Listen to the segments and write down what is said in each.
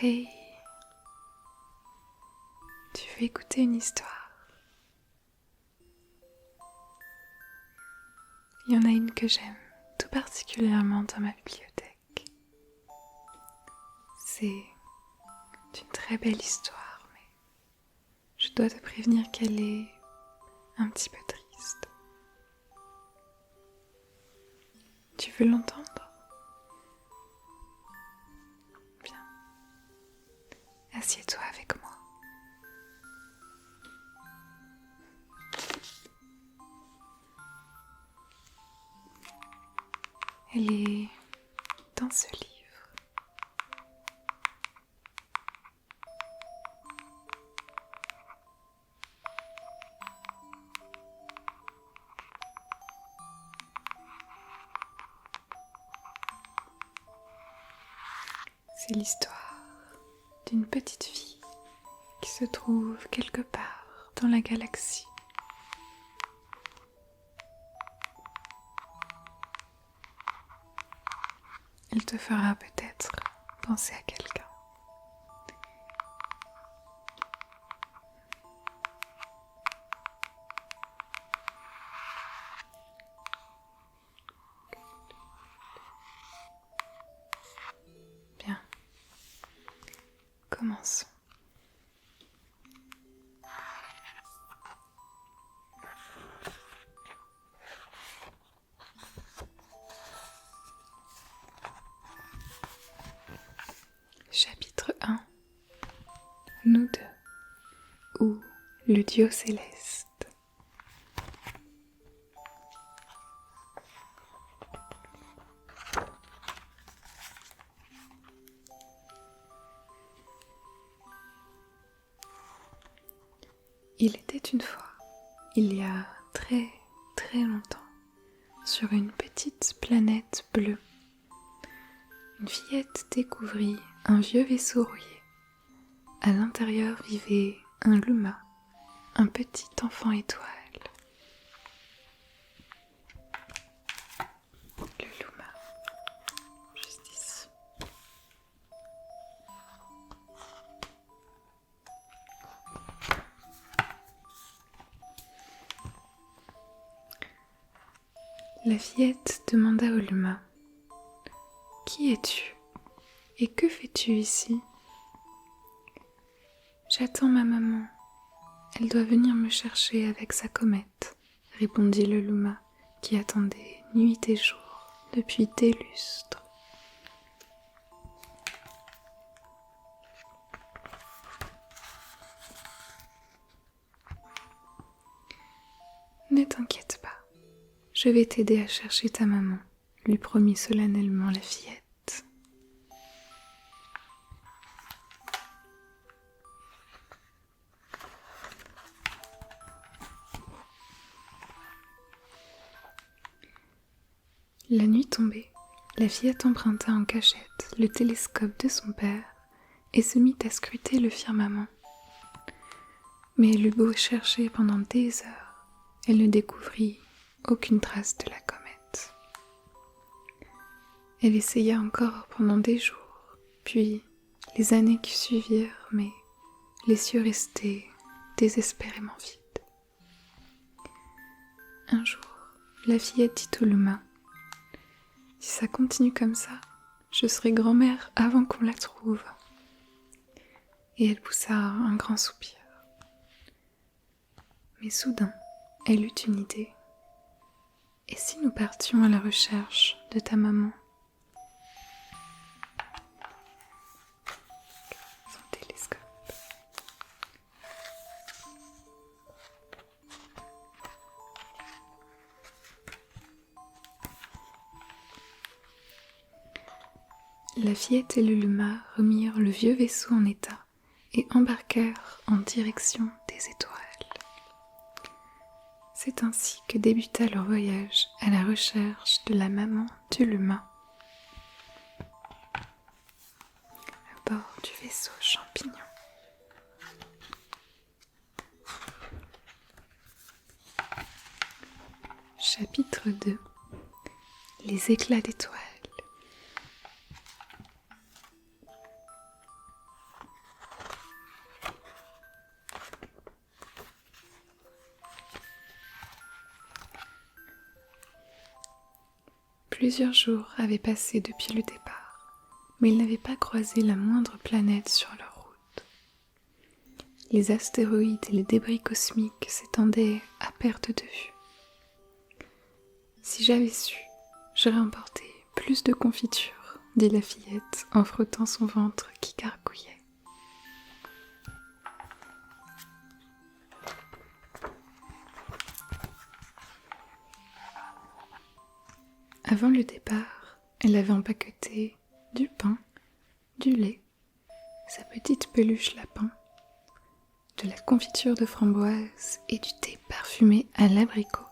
Hey, tu veux écouter une histoire? Il y en a une que j'aime tout particulièrement dans ma bibliothèque. C'est une très belle histoire, mais je dois te prévenir qu'elle est un petit peu triste. Tu veux l'entendre? Bien. Assieds-toi avec moi. Elle est dans ce livre. C'est l'histoire d'une petite fille qui se trouve quelque part dans la galaxie. Elle te fera peut-être penser à quelqu'un. Bien, commençons. Chapitre 1. Nous deux, ou le Dieu céleste. Il était une fois, il y a très longtemps, sur une petite planète bleue, une fillette découvrit un vieux vaisseau rouillé. À l'intérieur vivait un Luma, un petit enfant étoile. Le Luma, juste ici. La fillette demanda au Luma : « Qui es-tu ? Et que fais-tu ici ? » ?»« J'attends ma maman. Elle doit venir me chercher avec sa comète, » répondit le Luma, qui attendait nuit et jour depuis des lustres. « Ne t'inquiète pas, je vais t'aider à chercher ta maman, » lui promit solennellement la fillette. La nuit tombée, la fillette emprunta en cachette le télescope de son père et se mit à scruter le firmament. Mais elle eut beau chercher pendant des heures, elle ne découvrit aucune trace de la comète. Elle essaya encore pendant des jours, puis les années qui suivirent, mais les cieux restaient désespérément vides. Un jour, la fillette dit au Luma : « Si ça continue comme ça, je serai grand-mère avant qu'on la trouve. » Et elle poussa un grand soupir. Mais soudain, elle eut une idée. « Et si nous partions à la recherche de ta maman ? » Son télescope. La fillette et le Luma remirent le vieux vaisseau en état et embarquèrent en direction des étoiles. C'est ainsi que débuta leur voyage à la recherche de la maman du Luma. À bord du vaisseau champignon. Chapitre 2. Les éclats d'étoiles. Plusieurs jours avaient passé depuis le départ, mais ils n'avaient pas croisé la moindre planète sur leur route. Les astéroïdes et les débris cosmiques s'étendaient à perte de vue. Si j'avais su, j'aurais emporté plus de confiture, dit la fillette en frottant son ventre qui gargouillait. Avant le départ, elle avait empaqueté du pain, du lait, sa petite peluche lapin, de la confiture de framboise et du thé parfumé à l'abricot.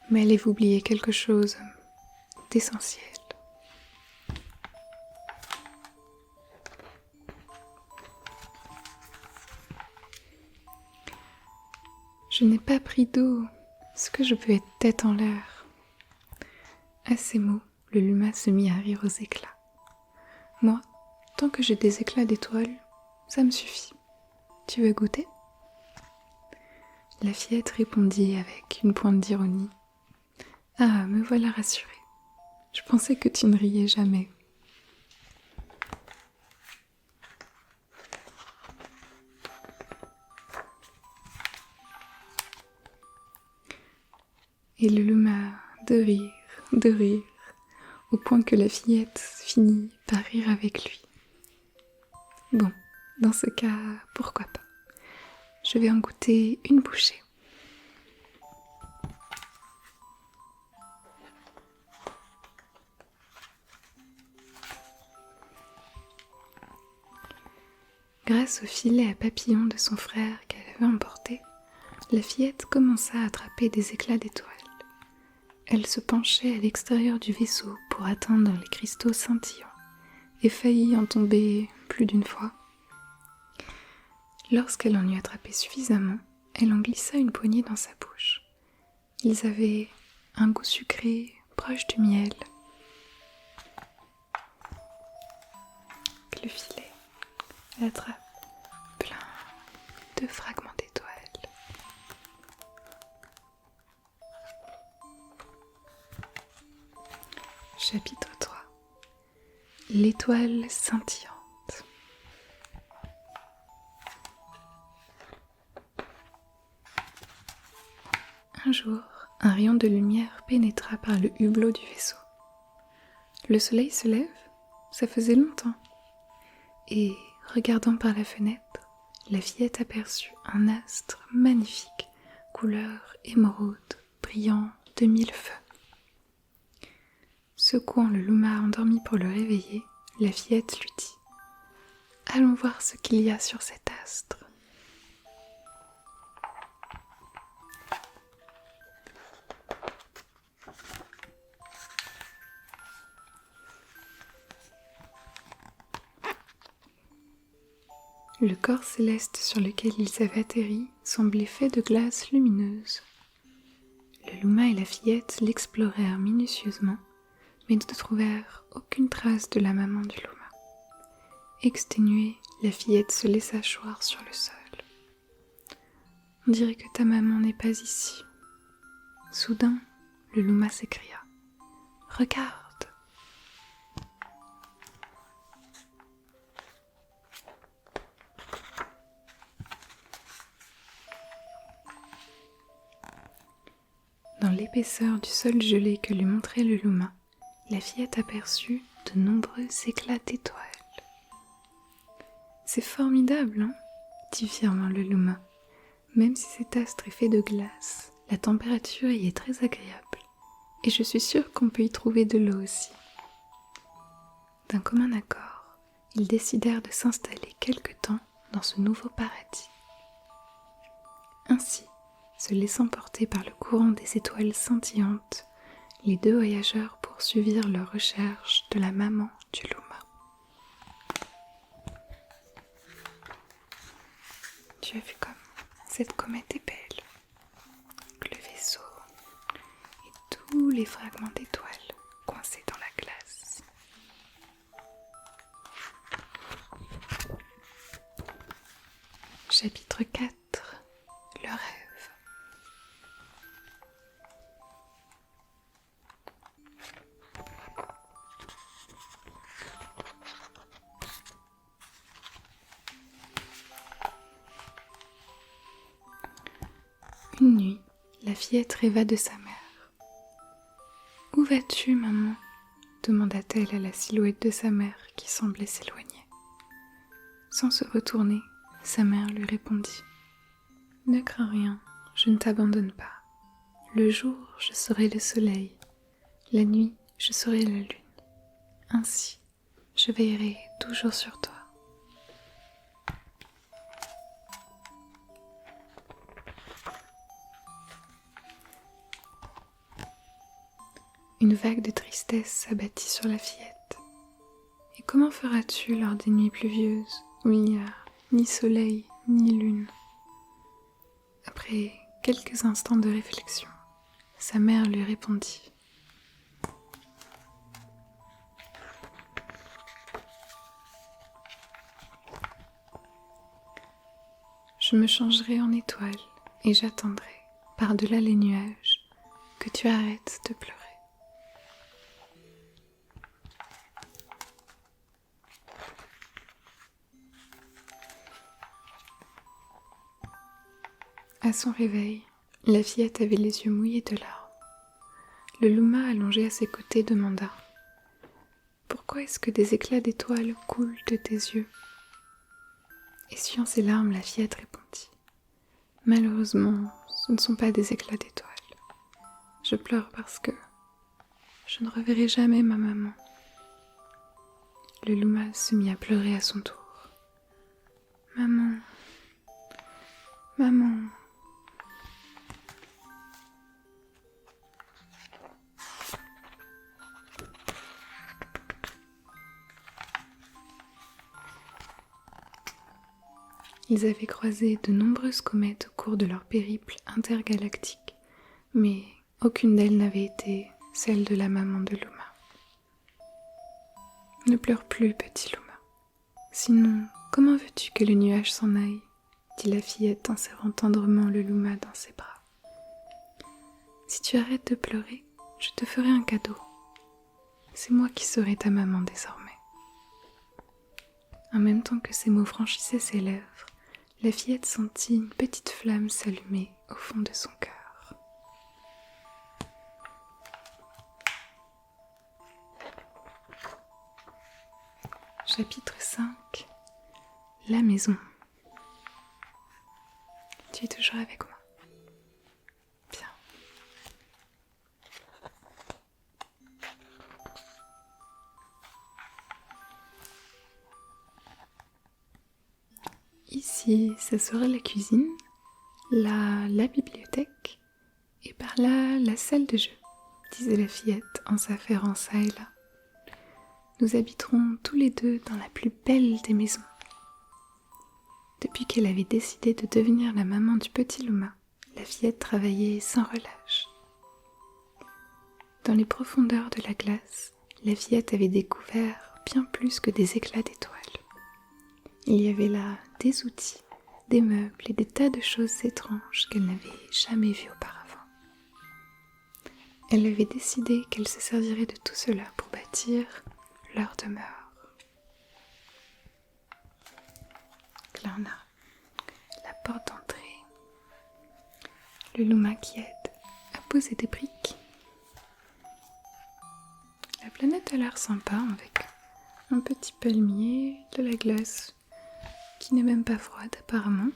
Mais elle avait oublié quelque chose d'essentiel. Je n'ai pas pris d'eau, est-ce que je peux être tête en l'air? À ces mots, le Luma se mit à rire aux éclats. Moi, tant que j'ai des éclats d'étoiles, ça me suffit. Tu veux goûter? La fillette répondit avec une pointe d'ironie. Ah, me voilà rassurée. Je pensais que tu ne riais jamais. Et le Luma de rire, au point que la fillette finit par rire avec lui. Bon, dans ce cas, pourquoi pas? Je vais en goûter une bouchée. Grâce au filet à papillons de son frère qu'elle avait emporté, la fillette commença à attraper des éclats d'étoiles. Elle se penchait à l'extérieur du vaisseau pour atteindre les cristaux scintillants et faillit en tomber plus d'une fois. Lorsqu'elle en eut attrapé suffisamment, elle en glissa une poignée dans sa bouche. Ils avaient un goût sucré proche du miel. Le filet attrape plein de fragments d'étoiles. Chapitre 3. L'étoile scintillante. Un jour, un rayon de lumière pénétra par le hublot du vaisseau. Le soleil se lève, ça faisait longtemps. Et, regardant par la fenêtre, la fillette aperçut un astre magnifique, couleur émeraude, brillant de mille feux. Secouant le Luma endormi pour le réveiller, la fillette lui dit « Allons voir ce qu'il y a sur cet astre. » Le corps céleste sur lequel ils avaient atterri semblait fait de glace lumineuse. Le Luma et la fillette l'explorèrent minutieusement, mais ne trouvèrent aucune trace de la maman du Luma. Exténuée, la fillette se laissa choir sur le sol. « On dirait que ta maman n'est pas ici. » Soudain, le Luma s'écria. « Regarde !» Dans l'épaisseur du sol gelé que lui montrait le Luma, la fillette aperçut de nombreux éclats d'étoiles. « C'est formidable, hein ?» dit fièrement le Luma. « Même si cet astre est fait de glace, la température y est très agréable, et je suis sûre qu'on peut y trouver de l'eau aussi. » D'un commun accord, ils décidèrent de s'installer quelque temps dans ce nouveau paradis. Ainsi, se laissant porter par le courant des étoiles scintillantes, les deux voyageurs poursuivirent leur recherche de la maman du Luma. Tu as vu comme cette comète est belle, le vaisseau et tous les fragments d'étoiles coincés dans la glace. Chapitre 4. Le rêve. la fillette rêva de sa mère. « Où vas-tu, maman ?» demanda-t-elle à la silhouette de sa mère qui semblait s'éloigner. Sans se retourner, sa mère lui répondit « Ne crains rien, je ne t'abandonne pas. Le jour, je serai le soleil. La nuit, je serai la lune. Ainsi, je veillerai toujours sur toi. » Une vague de tristesse s'abattit sur la fillette. Et comment feras-tu lors des nuits pluvieuses où il n'y a ni soleil ni lune? Après quelques instants de réflexion, sa mère lui répondit. Je me changerai en étoile et j'attendrai, par-delà les nuages, que tu arrêtes de pleurer. À son réveil, la fillette avait les yeux mouillés de larmes. Le louma allongé à ses côtés demanda « Pourquoi est-ce que des éclats d'étoiles coulent de tes yeux ?» Essuyant ses larmes, la fillette répondit « Malheureusement, ce ne sont pas des éclats d'étoiles. Je pleure parce que je ne reverrai jamais ma maman. » Le louma se mit à pleurer à son tour. « Maman, maman !» Ils avaient croisé de nombreuses comètes au cours de leur périple intergalactique, mais aucune d'elles n'avait été celle de la maman de Luma. « Ne pleure plus, petit Luma. Sinon, comment veux-tu que le nuage s'en aille ?» dit la fillette en serrant tendrement le Luma dans ses bras. « Si tu arrêtes de pleurer, je te ferai un cadeau. C'est moi qui serai ta maman désormais. » En même temps que ces mots franchissaient ses lèvres, la fillette sentit une petite flamme s'allumer au fond de son cœur. Chapitre 5. La maison. Tu es toujours avec moi? Bien. Ici, ça sera la cuisine, là, la bibliothèque, et par là, la salle de jeu, disait la fillette en s'affairant ça et là. Nous habiterons tous les deux dans la plus belle des maisons. Depuis qu'elle avait décidé de devenir la maman du petit Luma, la fillette travaillait sans relâche. Dans les profondeurs de la glace, la fillette avait découvert bien plus que des éclats d'étoiles. Il y avait là des outils, des meubles et des tas de choses étranges qu'elle n'avait jamais vues auparavant. Elle avait décidé qu'elle se servirait de tout cela pour bâtir leur demeure. Là on a la porte d'entrée, le Luma qui aide à poser des briques. La planète a l'air sympa avec un petit palmier, de la glace qui n'est même pas froide apparemment.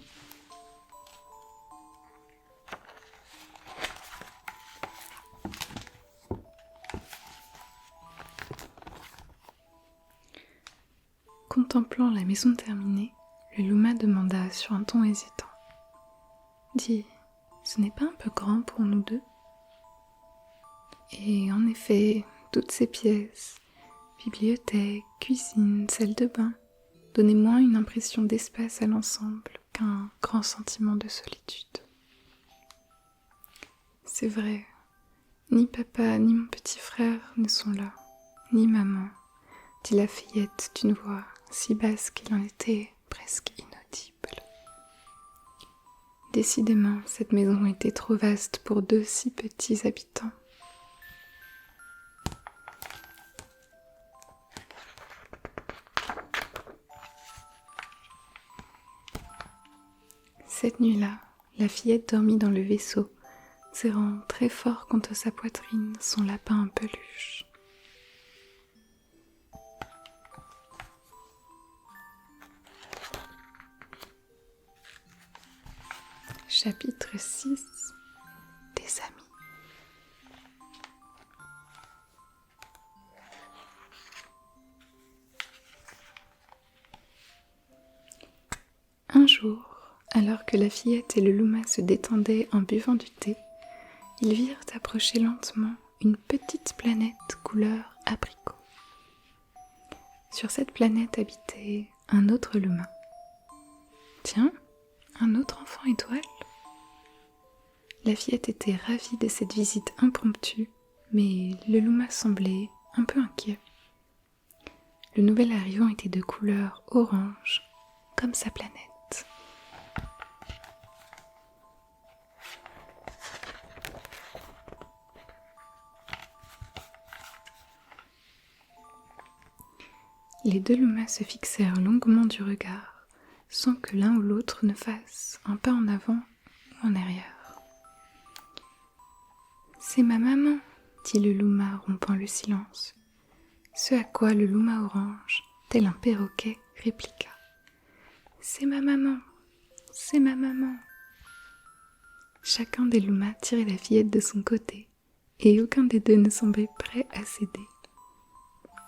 Contemplant la maison terminée, le Luma demanda sur un ton hésitant. « Dis, ce n'est pas un peu grand pour nous deux ?» Et en effet, toutes ces pièces, bibliothèque, cuisine, salle de bain, donnaient moins une impression d'espace à l'ensemble qu'un grand sentiment de solitude. C'est vrai, ni papa ni mon petit frère ne sont là, ni maman, dit la fillette d'une voix si basse qu'il en était presque inaudible. Décidément, cette maison était trop vaste pour deux si petits habitants. Cette nuit-là, la fillette dormit dans le vaisseau, serrant très fort contre sa poitrine son lapin en peluche. Chapitre 6 des amis. Un jour, alors que la fillette et le louma se détendaient en buvant du thé, ils virent approcher lentement une petite planète couleur abricot. Sur cette planète habitait un autre louma. Tiens, un autre enfant étoile? La fillette était ravie de cette visite impromptue, mais le louma semblait un peu inquiet. Le nouvel arrivant était de couleur orange, comme sa planète. Les deux loumas se fixèrent longuement du regard, sans que l'un ou l'autre ne fasse un pas en avant ou en arrière. « C'est ma maman !» dit le louma rompant le silence. Ce à quoi le louma orange, tel un perroquet, répliqua. « C'est ma maman, c'est ma maman !» Chacun des loumas tirait la fillette de son côté, et aucun des deux ne semblait prêt à céder.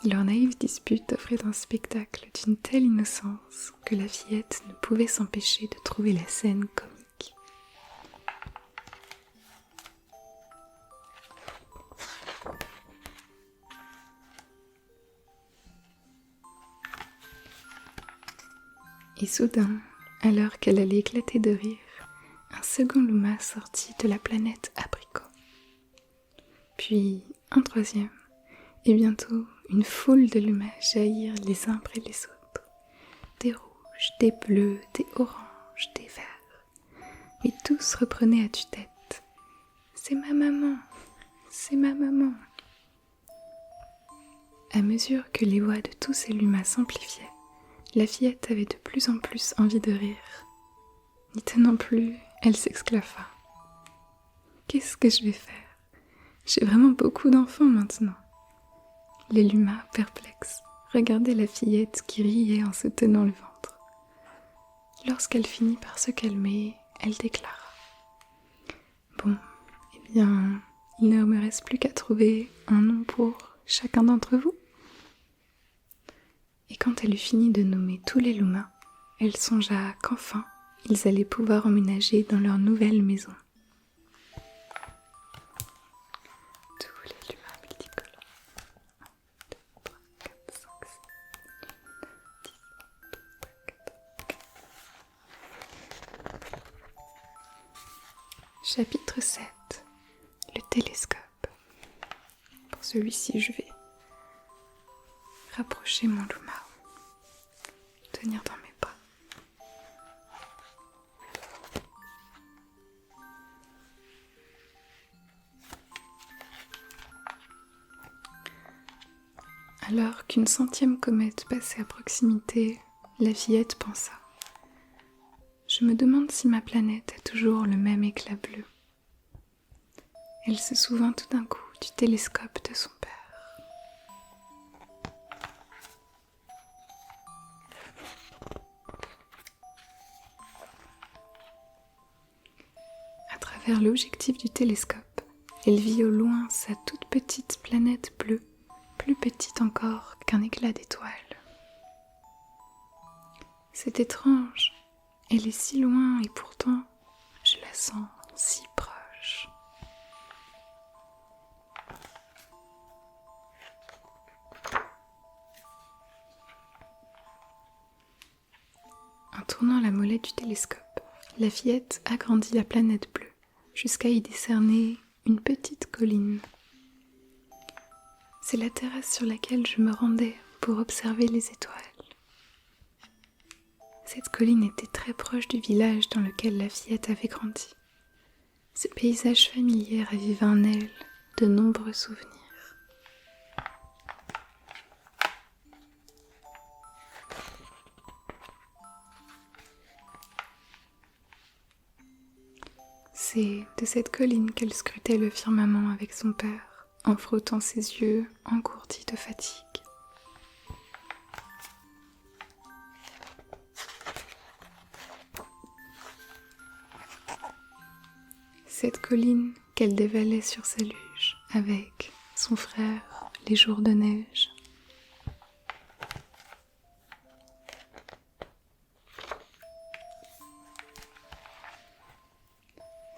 Leur naïve dispute offrait un spectacle d'une telle innocence que la fillette ne pouvait s'empêcher de trouver la scène comique. Et soudain, alors qu'elle allait éclater de rire, un second louma sortit de la planète abricot. Puis un troisième, et bientôt une foule de loumas jaillirent les uns après les autres. Des rouges, des bleus, des oranges, des verts. Et tous reprenaient à tue-tête. « C'est ma maman, c'est ma maman !» À mesure que les voix de tous ces loumas s'amplifiaient, la fillette avait de plus en plus envie de rire. N'y tenant plus, elle s'exclama. « Qu'est-ce que je vais faire? J'ai vraiment beaucoup d'enfants maintenant. » Les loumas, perplexes, regardaient la fillette qui riait en se tenant le ventre. Lorsqu'elle finit par se calmer, elle déclara. « Bon, eh bien, il ne me reste plus qu'à trouver un nom pour chacun d'entre vous. » Et quand elle eut fini de nommer tous les loumas, elle songea qu'enfin, ils allaient pouvoir emménager dans leur nouvelle maison. Tous les loumas multicolores. 1, 2, 3, 4, 5, 6, 10, 4. Chapitre 7. Le télescope. Pour celui-ci, je vais rapprocher mon louma, tenir dans mes bras. Alors qu'une 100e comète passait à proximité, la fillette pensa. Je me demande si ma planète a toujours le même éclat bleu. Elle se souvint tout d'un coup du télescope de son père. À travers l'objectif du télescope, elle vit au loin sa toute petite planète bleue, plus petite encore qu'un éclat d'étoile. C'est étrange, elle est si loin et pourtant je la sens si proche. En tournant la molette du télescope, la fillette agrandit la planète bleue jusqu'à y décerner une petite colline. C'est la terrasse sur laquelle je me rendais pour observer les étoiles. Cette colline était très proche du village dans lequel la fillette avait grandi. Ce paysage familier raviva en elle de nombreux souvenirs. C'est de cette colline qu'elle scrutait le firmament avec son père, en frottant ses yeux engourdis de fatigue. Cette colline qu'elle dévalait sur sa luge avec son frère les jours de neige.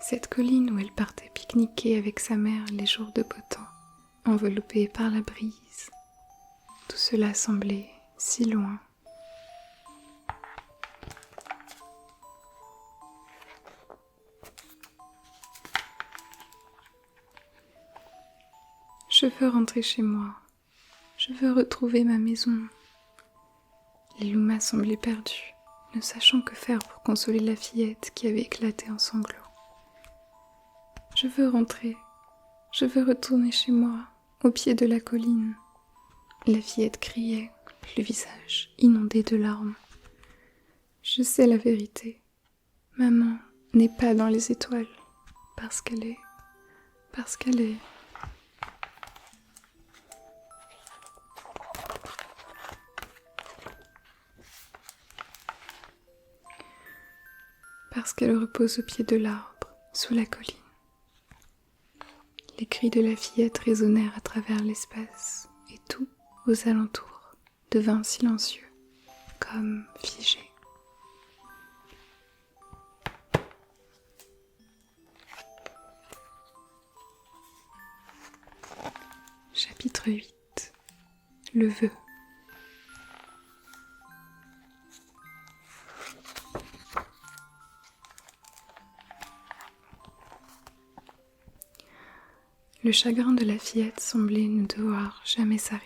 Cette colline où elle partait pique-niquer avec sa mère les jours de beau temps, enveloppée par la brise. Tout cela semblait si loin. Je veux rentrer chez moi. Je veux retrouver ma maison. Liluma semblait perdue, ne sachant que faire pour consoler la fillette qui avait éclaté en sanglots. Je veux rentrer. Je veux retourner chez moi, au pied de la colline. La fillette criait, le visage inondé de larmes. Je sais la vérité. Maman n'est pas dans les étoiles, parce qu'elle est... Parce qu'elle repose au pied de l'arbre, sous la colline. Les cris de la fillette résonnèrent à travers l'espace, et tout, aux alentours, devint silencieux, comme figé. Chapitre 8. Le vœu. Le chagrin de la fillette semblait ne devoir jamais s'arrêter.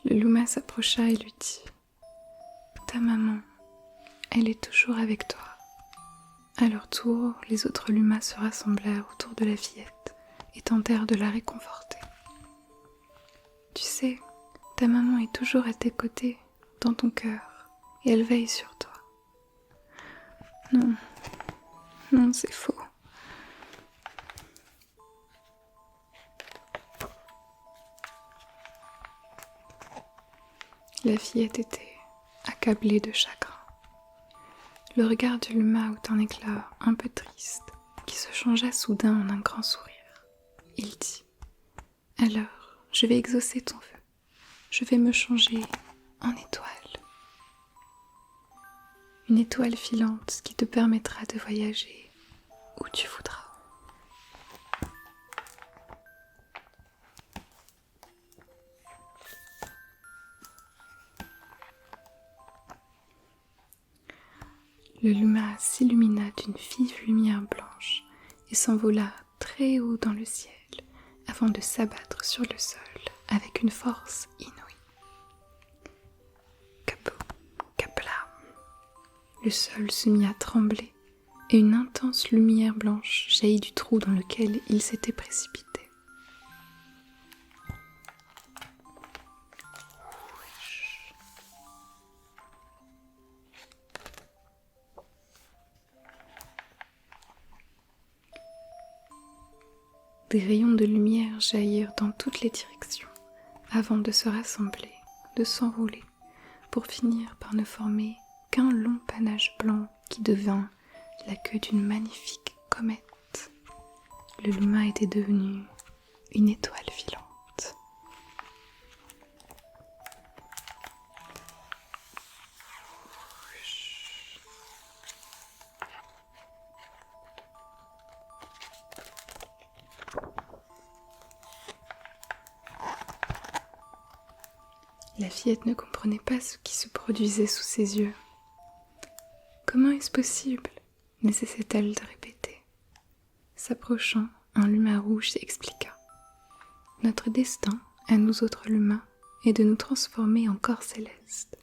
Le Luma s'approcha et lui dit « Ta maman, elle est toujours avec toi. » À leur tour, les autres Lumas se rassemblèrent autour de la fillette et tentèrent de la réconforter. « Tu sais, ta maman est toujours à tes côtés, dans ton cœur, et elle veille sur toi. » « Non, non, c'est faux. » La fillette était accablée de chagrin. Le regard du Luma eut un éclat un peu triste, qui se changea soudain en un grand sourire. Il dit « Alors, je vais exaucer ton vœu. Je vais me changer en étoile. Une étoile filante qui te permettra de voyager où tu voudras. » Le Luma s'illumina d'une vive lumière blanche et s'envola très haut dans le ciel avant de s'abattre sur le sol avec une force inouïe. Capou, capla. Le sol se mit à trembler et une intense lumière blanche jaillit du trou dans lequel il s'était précipité. Des rayons de lumière jaillirent dans toutes les directions, avant de se rassembler, de s'enrouler, pour finir par ne former qu'un long panache blanc qui devint la queue d'une magnifique comète. Le Luma était devenu une étoile filante. La fillette ne comprenait pas ce qui se produisait sous ses yeux. Comment est-ce possible ? Ne cessait-elle de répéter. S'approchant, un Luma rouge expliqua. Notre destin, à nous autres Lumas, est de nous transformer en corps céleste.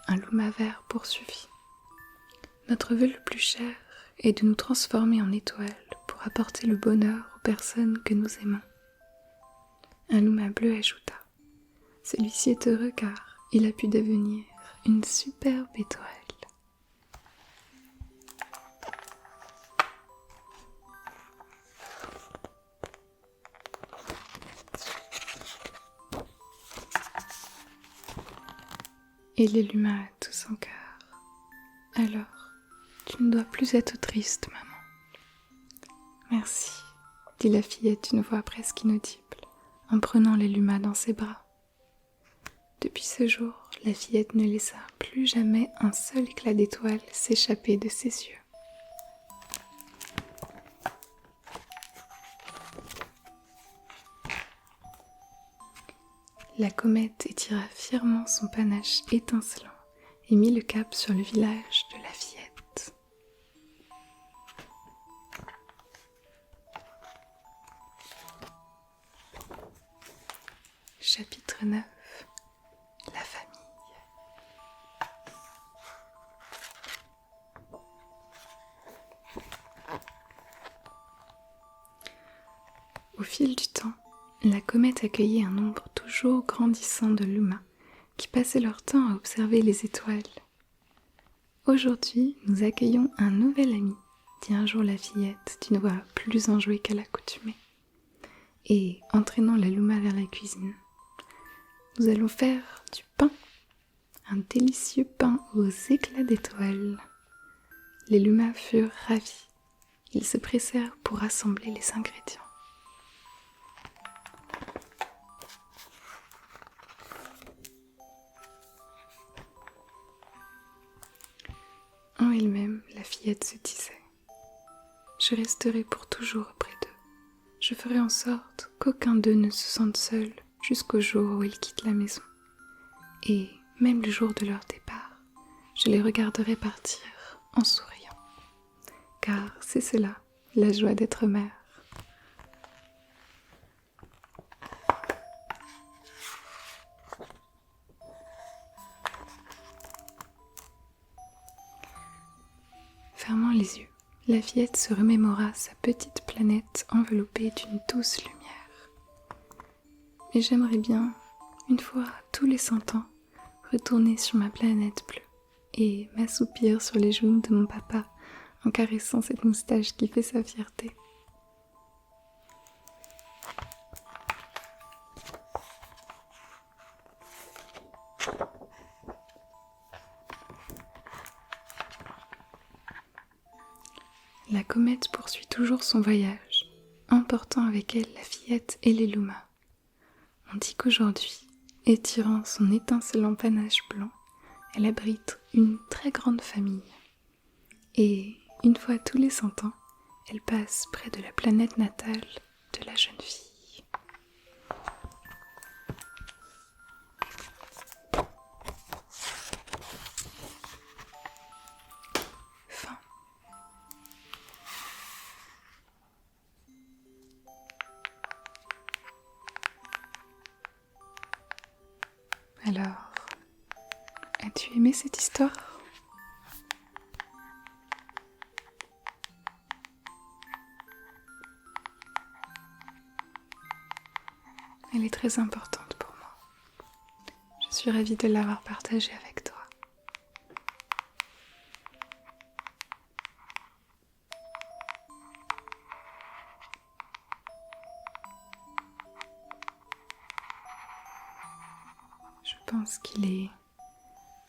Un Luma vert poursuivit. Notre vœu le plus cher est de nous transformer en étoiles pour apporter le bonheur aux personnes que nous aimons. Un Luma bleu ajouta. Celui-ci est heureux car il a pu devenir une superbe étoile. et les luma à tout son cœur. Alors, tu ne dois plus être triste, maman. Merci, dit la fillette d'une voix presque inaudible, en prenant les luma dans ses bras. Depuis ce jour, la fillette ne laissa plus jamais un seul éclat d'étoile s'échapper de ses yeux. La comète étira fièrement son panache étincelant et mit le cap sur le village de la fillette. Chapitre 9. La famille. Au fil du temps, la comète accueillait un nombre toujours grandissant de luma qui passaient leur temps à observer les étoiles. Aujourd'hui, nous accueillons un nouvel ami, dit un jour la fillette d'une voix plus enjouée qu'à l'accoutumée, et entraînant la luma vers la cuisine. Nous allons faire du pain, un délicieux pain aux éclats d'étoiles. Les lumas furent ravis. Ils se pressèrent pour rassembler les ingrédients. En elle-même, la fillette se disait « Je resterai pour toujours auprès d'eux. Je ferai en sorte qu'aucun d'eux ne se sente seul jusqu'au jour où ils quittent la maison. Et même le jour de leur départ, je les regarderai partir en souriant. Car c'est cela, la joie d'être mère. » Fermant les yeux, la fillette se remémora sa petite planète enveloppée d'une douce lumière. Mais j'aimerais bien, une fois tous les 100 ans, retourner sur ma planète bleue et m'assoupir sur les genoux de mon papa en caressant cette moustache qui fait sa fierté. La comète poursuit toujours son voyage, emportant avec elle la fillette et les lumas. On dit qu'aujourd'hui, étirant son étincelant panache blanc, elle abrite une très grande famille. Et, une fois tous les 100 ans, elle passe près de la planète natale de la jeune fille. Fin. Alors, as-tu aimé cette histoire ? Elle est très importante pour moi. Je suis ravie de l'avoir partagée avec toi. Je pense qu'il est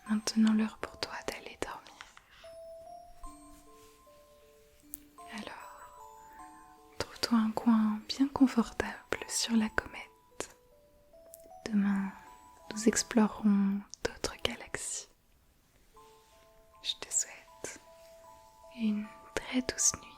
maintenant l'heure pour toi d'aller dormir. Alors, trouve-toi un coin bien confortable sur la comète. Demain, nous explorerons d'autres galaxies. Je te souhaite une très douce nuit.